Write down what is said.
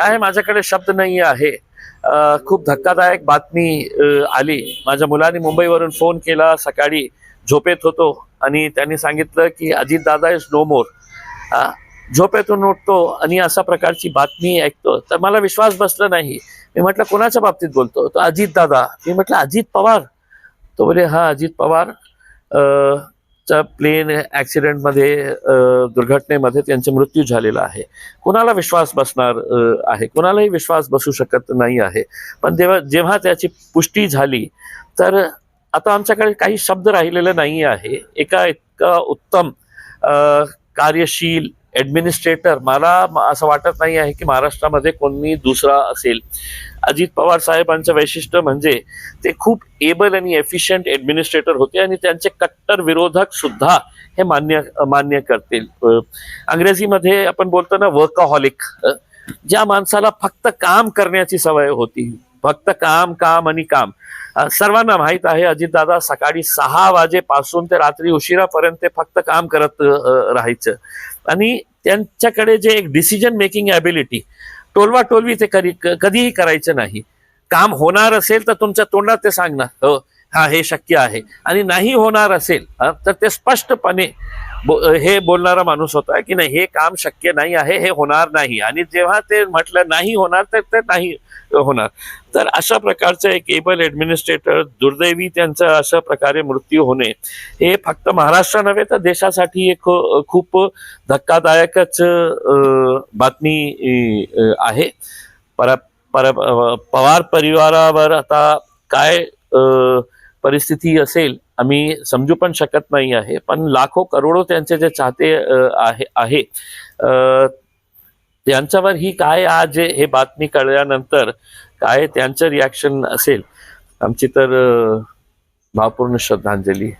काय माझ्याकडे शब्द नाही आहे. खूप धक्कादायक बातमी आली. माझ्या मुलाने मुंबईवरून फोन केला. सकाळी झोपेत होतो आणि त्यांनी सांगितलं की अजितदादा इज नो मोर. झोपेतून उठतो आणि अशा प्रकारची बातमी ऐकतो तर मला विश्वास बसला नाही. मी म्हटलं कोणाच्या बाबतीत बोलतो? तो अजितदादा. मी म्हटलं अजित पवार? तो बोले हा अजित पवार चा प्लेन ॲक्सिडेंटमध्ये दुर्घटनेमध्ये त्यांचा मृत्यू झालेला आहे. कुणाला विश्वास बसणार आहे? कुणालाही विश्वास बसू शकत नाही आहे. पण जेव्हा त्याची पुष्टी झाली तर आता आमच्याकडे काही शब्द राहिलेले नाही आहे. एका इतका उत्तम कार्यशील ॲडमिनिस्ट्रेटर मला असं वाटत नाही आहे की महाराष्ट्रामध्ये कोणी दुसरा असेल. अजित पवार साहेबांचं वैशिष्ट्य म्हणजे ते खूप एबल आणि एफिशियंट ॲडमिनिस्ट्रेटर होते आणि त्यांचे कट्टर विरोधक सुद्धा हे मान्य करतील. अंग्रेजीमध्ये आपण बोलतो ना वर्कहॉलिक. ज्या माणसाला फक्त काम करण्याची सवय होती, फक्त काम काम आणि काम. सर्वांना माहीत आहे अजितदादा सकाळी 6 वाजेपासून ते रात्री उशिरापर्यंत ते फक्त काम करत राहायचं आणि त्यांच्याकडे जे एक डिसिजन मेकिंग ॲबिलिटी, टोलवाटोलवी ते कधीही करायचं नाही. काम होणार असेल तर तुमच्या तोंडात ते सांगणार हो हा हे शक्य आहे, आणि नाही होणार असेल तर ते स्पष्टपणे हे बोलणारा माणूस होता की नाही हे काम शक्य नाही आहे, हे होणार नाही. आणि जेव्हा ते म्हटलं नाही होणार तर ते नाही होणार. तर अशा प्रकारचं एक एबल ॲडमिनिस्ट्रेटर, दुर्दैवी त्यांचा अशा प्रकारे मृत्यू होणे हे फक्त महाराष्ट्र नव्हे तर देशासाठी एक खूप धक्कादायकच बातमी आहे. पवार परिवारावर आता काय परिस्थिती असेल आम्ही समजू पण शकत नाही आहे. पण लाखो करोडो त्यांचे जे चाहते आहे त्यांच्यावर ही काय आज हे बातमी कळल्यानंतर काय त्यांचं रिॲक्शन असेल. आमची तर भावपूर्ण श्रद्धांजली.